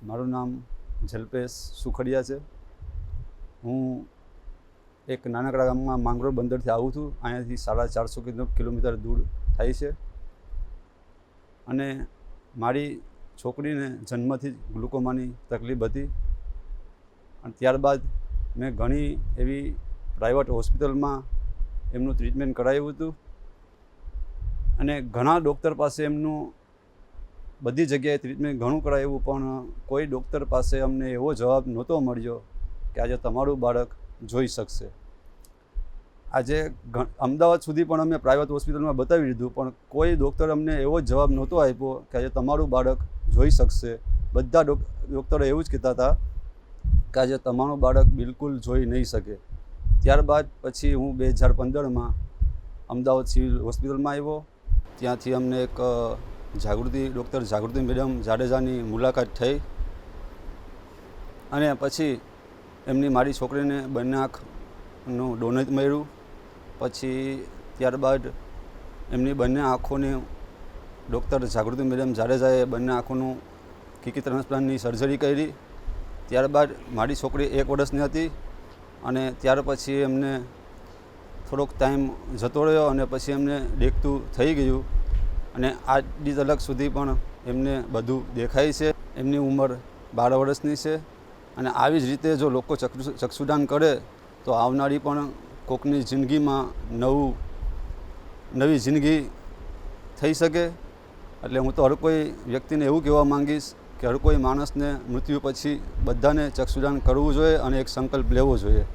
મારું નામ જલ્પેશ સુખડિયા છે. હું એક નાનકડા ગામમાં માંગરોળ બંદરથી આવું છું. અહીંયાથી 450 કિલોમીટર દૂર થાય છે. અને મારી છોકરીને જન્મથી જ ગ્લુકોમાની તકલીફ હતી. અને ત્યારબાદ મેં ઘણી એવી પ્રાઇવેટ હોસ્પિટલમાં એમનું ટ્રીટમેન્ટ કરાવ્યું હતું. અને ઘણા ડૉક્ટર પાસે એમનું બધી જગ્યાએ ટ્રીટમેન્ટ ઘણું કરાવ્યું, પણ કોઈ ડૉક્ટર પાસે અમને એવો જવાબ નહોતો મળ્યો કે આજે તમારું બાળક જોઈ શકશે. આજે અમદાવાદ સુધી પણ અમે પ્રાઇવેટ હોસ્પિટલમાં બતાવી દીધું, પણ કોઈ ડૉક્ટર અમને એવો જવાબ નહોતો આપ્યો કે આજે તમારું બાળક જોઈ શકશે. બધા ડૉક્ટરો એવું જ કહેતા હતા કે આજે તમારું બાળક બિલકુલ જોઈ નહીં શકે. ત્યારબાદ પછી હું 2015માં અમદાવાદ સિવિલ હોસ્પિટલમાં આવ્યો. ત્યાંથી અમને એક ડૉક્ટર જાગૃતિ મેડમ જાડેજાની મુલાકાત થઈ. અને પછી મારી છોકરીને બંને આંખનું ડોનેટ મળ્યું. પછી ત્યારબાદ એમની બંને આંખોની ડૉક્ટર જાગૃતિ મેડમ જાડેજાએ બંને આંખોનું કિડની ટ્રાન્સપ્લાન્ટની સર્જરી કરી. ત્યારબાદ મારી છોકરી 1 વર્ષની હતી અને ત્યાર પછી એમને થોડોક ટાઈમ જતો રહ્યો અને પછી એમને દેખતું થઈ ગયું. અને આજની તલક સુધી પણ એમને બધું દેખાય છે. એમની ઉંમર 12 વર્ષની છે. અને આવી જ રીતે જો લોકો ચક્ષુદાન કરે તો આવનારી પણ કોકની જિંદગીમાં નવી જિંદગી થઈ શકે. એટલે હું તો હર કોઈ વ્યક્તિને એવું કહેવા માંગીશ કે હર કોઈ માણસને મૃત્યુ પછી બધાને ચક્ષુદાન કરવું જોઈએ અને એક સંકલ્પ લેવો જોઈએ.